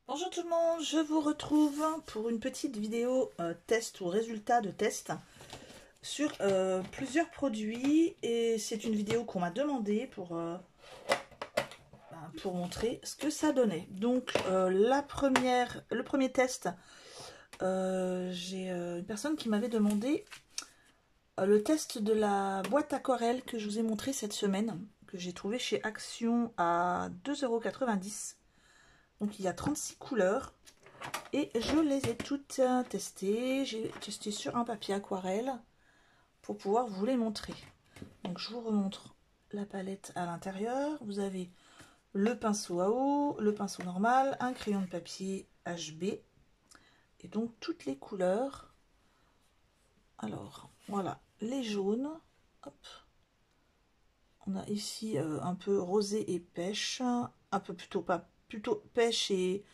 Bonjour tout le monde, je vous retrouve pour une petite vidéo test ou résultat de test sur plusieurs produits et c'est une vidéo qu'on m'a demandé pour montrer ce que ça donnait. Donc le premier test, j'ai une personne qui m'avait demandé le test de la boîte aquarelle que je vous ai montré cette semaine, que j'ai trouvé chez Action à 2,90 €. Donc il y a 36 couleurs. Et je les ai toutes testées. J'ai testé sur un papier aquarelle pour pouvoir vous les montrer. Donc je vous remontre la palette à l'intérieur. Vous avez le pinceau à eau, le pinceau normal, un crayon de papier HB et donc toutes les couleurs. Alors voilà, les jaunes. Hop. On a ici un peu rosé et pêche, un peu plutôt pêche et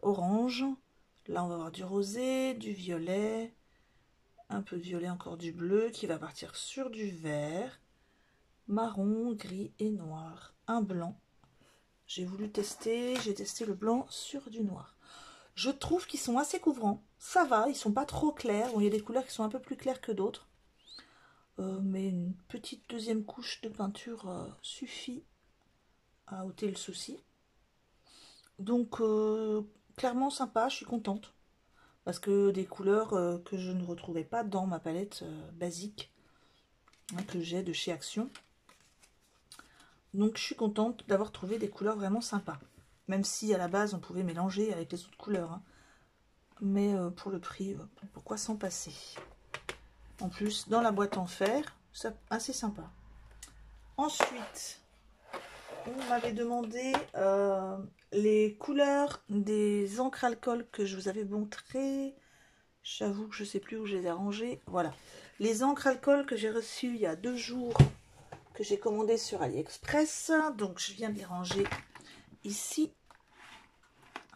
orange. Là, on va avoir du rosé, du violet, un peu de violet, encore du bleu qui va partir sur du vert, marron, gris et noir. Un blanc. J'ai voulu tester, j'ai testé le blanc sur du noir. Je trouve qu'ils sont assez couvrants. Ça va, ils sont pas trop clairs. Bon, il y a des couleurs qui sont un peu plus claires que d'autres. Mais une petite deuxième couche de peinture suffit à ôter le souci. Donc, clairement sympa, je suis contente. Parce que des couleurs que je ne retrouvais pas dans ma palette basique que j'ai de chez Action. Donc je suis contente d'avoir trouvé des couleurs vraiment sympas. Même si à la base on pouvait mélanger avec les autres couleurs. Hein. Mais pour le prix, pourquoi s'en passer? En plus, dans la boîte en fer, c'est assez sympa. Ensuite, on m'avait demandé les couleurs des encres alcool que je vous avais montré. J'avoue que je ne sais plus où je les ai rangées. Voilà. Les encres alcool que j'ai reçues il y a 2 jours, que j'ai commandé sur AliExpress. Donc, je viens de les ranger ici.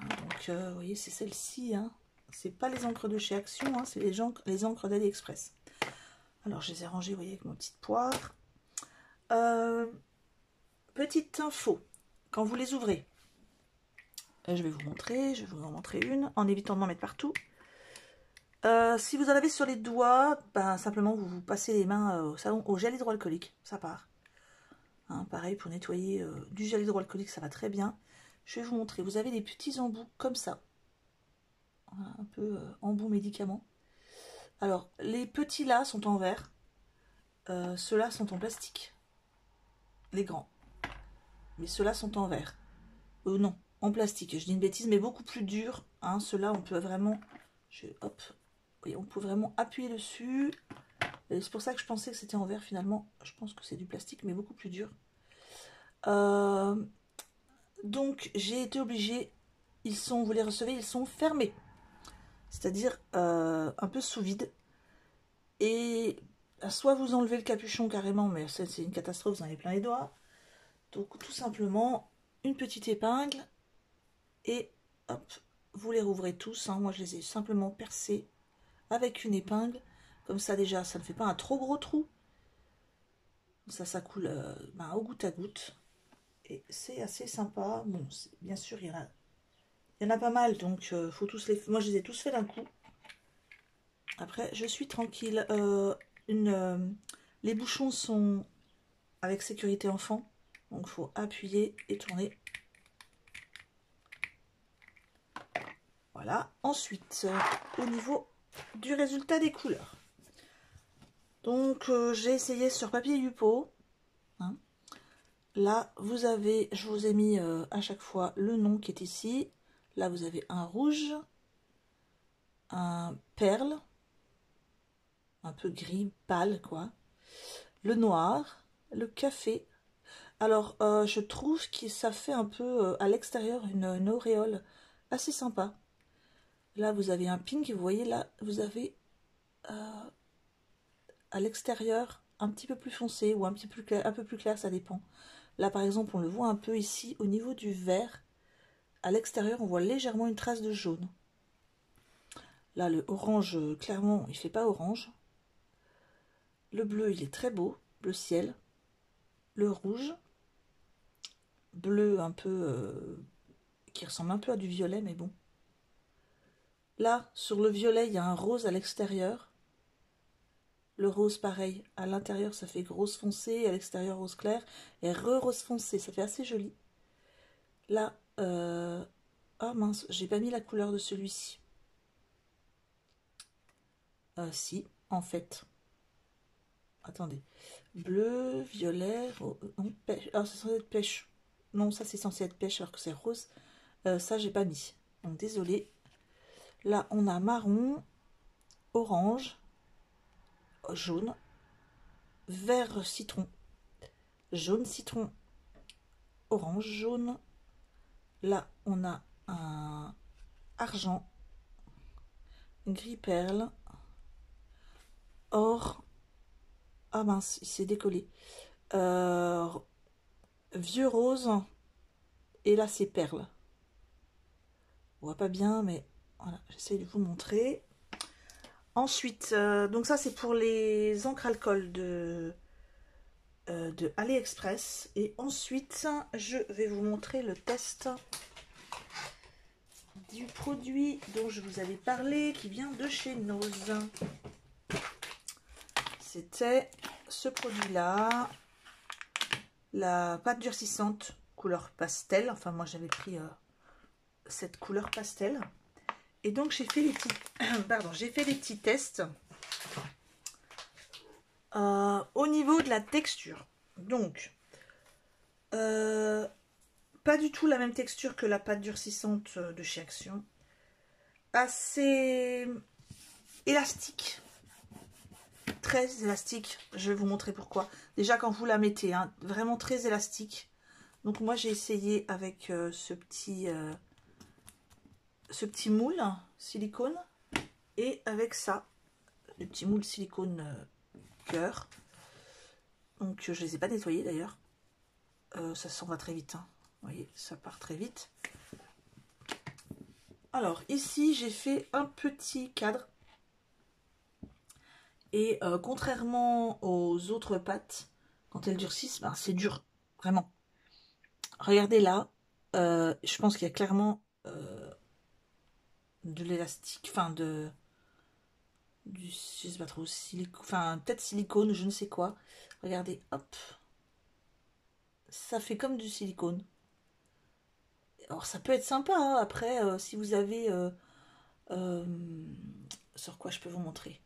Donc, vous voyez, c'est celle-ci. Hein. C'est pas les encres de chez Action, hein, c'est les encres d'AliExpress. Alors, je les ai rangées, vous voyez, avec mon petite poire. Petite info, quand vous les ouvrez, je vais vous en montrer une, en évitant de m'en mettre partout. Si vous en avez sur les doigts, ben, simplement vous passez les mains au gel hydroalcoolique, ça part. Hein, pareil, pour nettoyer du gel hydroalcoolique, ça va très bien. Je vais vous montrer, vous avez des petits embouts comme ça. Voilà, un peu embout médicament. Alors, les petits là sont en verre. Ceux-là sont en plastique. Les grands. Mais ceux-là sont en verre. Non, en plastique. Je dis une bêtise, mais beaucoup plus dur. Hein. Ceux-là, on peut vraiment... hop. Oui, on peut vraiment appuyer dessus. C'est pour ça que je pensais que c'était en verre finalement. Je pense que c'est du plastique, mais beaucoup plus dur. Donc, j'ai été obligée... vous les recevez, ils sont fermés. C'est-à-dire un peu sous vide. Et soit vous enlevez le capuchon carrément, mais c'est une catastrophe, vous en avez plein les doigts. Donc tout simplement, une petite épingle et hop, vous les rouvrez tous. Hein. Moi, je les ai simplement percés avec une épingle. Comme ça, déjà, ça ne fait pas un trop gros trou. Ça coule au goutte à goutte. Et c'est assez sympa. Bon, bien sûr, il y en a pas mal, donc faut tous les... Moi, je les ai tous faits d'un coup. Après, je suis tranquille. Les bouchons sont avec sécurité enfant. Donc, il faut appuyer et tourner. Voilà. Ensuite, au niveau du résultat des couleurs. Donc, j'ai essayé sur papier Yupo. Hein. Là, je vous ai mis à chaque fois le nom qui est ici. Là, vous avez un rouge, un perle, un peu gris pâle, quoi. Le noir, le café. Alors, je trouve que ça fait un peu à l'extérieur une auréole assez sympa. Là, vous avez un pink, vous voyez, là, vous avez à l'extérieur un petit peu plus foncé ou un peu plus clair, ça dépend. Là, par exemple, on le voit un peu ici, au niveau du vert. À l'extérieur, on voit légèrement une trace de jaune. Là, le orange, clairement, il fait pas orange. Le bleu, il est très beau, bleu ciel. Le rouge, bleu un peu qui ressemble un peu à du violet, mais bon. Là, sur le violet, il y a un rose à l'extérieur. Le rose, pareil, à l'intérieur, ça fait rose foncé, à l'extérieur, rose clair, et rose foncé, ça fait assez joli. Là, ah mince, j'ai pas mis la couleur de celui-ci. Si, en fait. Attendez. Bleu, violet, non, pêche. Ah, c'est censé être pêche. Non, ça c'est censé être pêche alors que c'est rose. Ça, j'ai pas mis. Donc, désolé. Là, on a marron, orange, jaune, vert citron, jaune citron, orange jaune. Là, on a un argent, gris perle, or. Ah mince, il s'est décollé. Vieux rose. Et là, c'est perle. On voit pas bien, mais voilà, j'essaie de vous montrer. Ensuite, donc ça, c'est pour les encres alcool de AliExpress. Et ensuite, je vais vous montrer le test du produit dont je vous avais parlé, qui vient de chez Nose. C'était ce produit-là, la pâte durcissante couleur pastel. Enfin, moi, j'avais pris cette couleur pastel. Et donc, j'ai fait les petits, pardon, j'ai fait les petits tests au niveau de la texture. Donc, pas du tout la même texture que la pâte durcissante de chez Action. Assez élastique. Très élastique. Je vais vous montrer pourquoi. Déjà, quand vous la mettez, hein, vraiment très élastique. Donc, moi, j'ai essayé avec ce petit moule silicone. Et avec ça, le petit moule silicone cœur. Donc, je les ai pas nettoyés d'ailleurs. Ça s'en va très vite. Hein. Vous voyez, ça part très vite. Alors, ici, j'ai fait un petit cadre. Et contrairement aux autres pâtes, quand elles durcissent, ben, c'est dur. Vraiment. Regardez là. Je pense qu'il y a clairement de l'élastique. Enfin, je sais pas trop, silicone. Enfin, peut-être silicone, je ne sais quoi. Regardez, hop. Ça fait comme du silicone. Alors, ça peut être sympa, hein, après, si vous avez... sur quoi je peux vous montrer.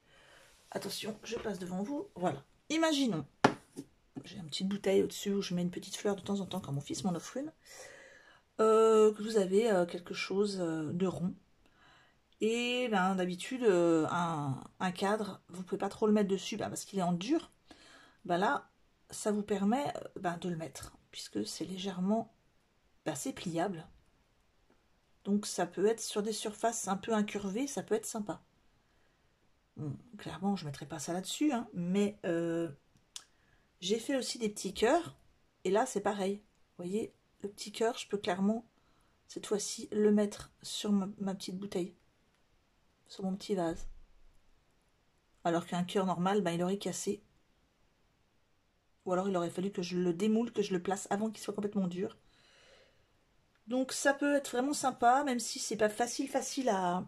Attention, je passe devant vous. Voilà. Imaginons. J'ai une petite bouteille au-dessus où je mets une petite fleur de temps en temps quand mon fils m'en offre une. Que vous avez quelque chose de rond. Et ben, d'habitude, un cadre, vous ne pouvez pas trop le mettre dessus parce qu'il est en dur. Ben là, ça vous permet de le mettre. Puisque c'est légèrement... c'est pliable. Donc ça peut être sur des surfaces un peu incurvées, ça peut être sympa. Bon, clairement, je ne mettrai pas ça là-dessus, hein, mais j'ai fait aussi des petits cœurs. Et là, c'est pareil. Vous voyez, le petit cœur, je peux clairement, cette fois-ci, le mettre sur ma petite bouteille. Sur mon petit vase. Alors qu'un cœur normal, il aurait cassé. Ou alors, il aurait fallu que je le démoule, que je le place avant qu'il soit complètement dur. Donc, ça peut être vraiment sympa, même si c'est pas facile à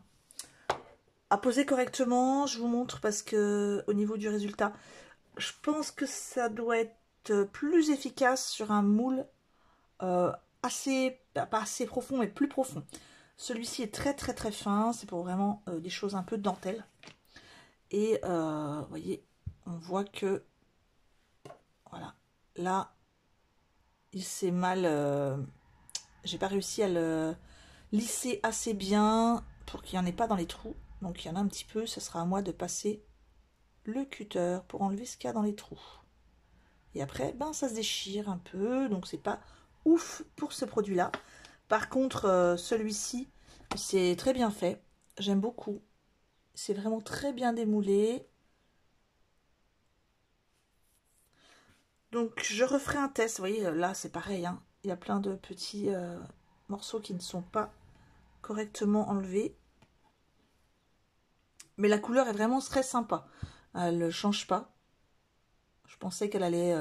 poser correctement. Je vous montre parce que au niveau du résultat, je pense que ça doit être plus efficace sur un moule assez, pas assez profond, mais plus profond. Celui-ci est très très très fin, c'est pour vraiment des choses un peu de dentelle. Et vous voyez, on voit que, voilà, là, il s'est mal... j'ai pas réussi à le lisser assez bien pour qu'il n'y en ait pas dans les trous. Donc il y en a un petit peu, ce sera à moi de passer le cutter pour enlever ce qu'il y a dans les trous. Et après, ça se déchire un peu, donc c'est pas ouf pour ce produit-là. Par contre, celui-ci, c'est très bien fait. J'aime beaucoup. C'est vraiment très bien démoulé. Donc, je referai un test. Vous voyez, là, c'est pareil. Hein. Il y a plein de petits morceaux qui ne sont pas correctement enlevés. Mais la couleur est vraiment très sympa. Elle ne change pas. Je pensais qu'elle allait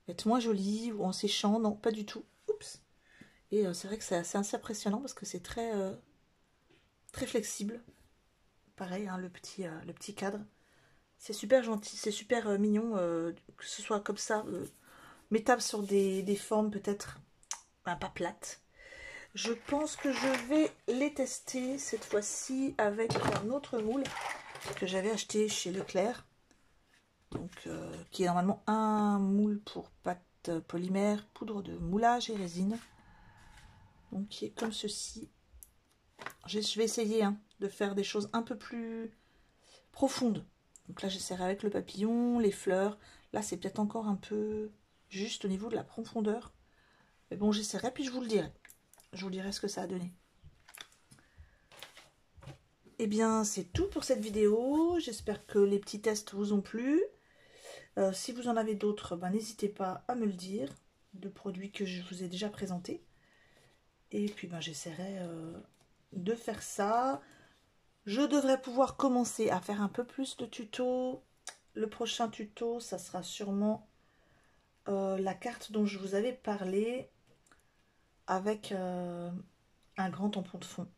être moins jolie ou en séchant. Non, pas du tout. Oups. Et c'est vrai que c'est assez impressionnant parce que c'est très, très flexible. Pareil, hein, le petit cadre. C'est super gentil, c'est super mignon que ce soit comme ça, mettable sur des formes peut-être pas plates. Je pense que je vais les tester cette fois-ci avec un autre moule que j'avais acheté chez Leclerc. Donc, qui est normalement un moule pour pâte polymère, poudre de moulage et résine. Donc qui est comme ceci. Je vais essayer de faire des choses un peu plus profondes. Donc là j'essaierai avec le papillon, les fleurs. Là c'est peut-être encore un peu juste au niveau de la profondeur. Mais bon j'essaierai puis je vous le dirai. Je vous dirai ce que ça a donné. Et bien c'est tout pour cette vidéo. J'espère que les petits tests vous ont plu. Si vous en avez d'autres, n'hésitez pas à me le dire. De produits que je vous ai déjà présentés. Et puis j'essaierai de faire ça. Je devrais pouvoir commencer à faire un peu plus de tutos. Le prochain tuto, ça sera sûrement la carte dont je vous avais parlé avec un grand tampon de fond.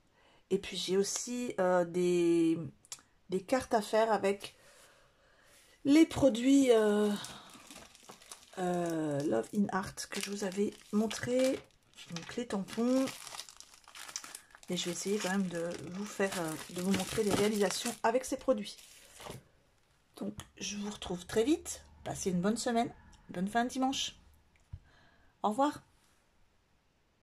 Et puis j'ai aussi des cartes à faire avec les produits Love in Art que je vous avais montré. Donc les tampons. Et je vais essayer quand même de vous montrer les réalisations avec ces produits. Donc, je vous retrouve très vite. Passez une bonne semaine, bonne fin de dimanche. Au revoir.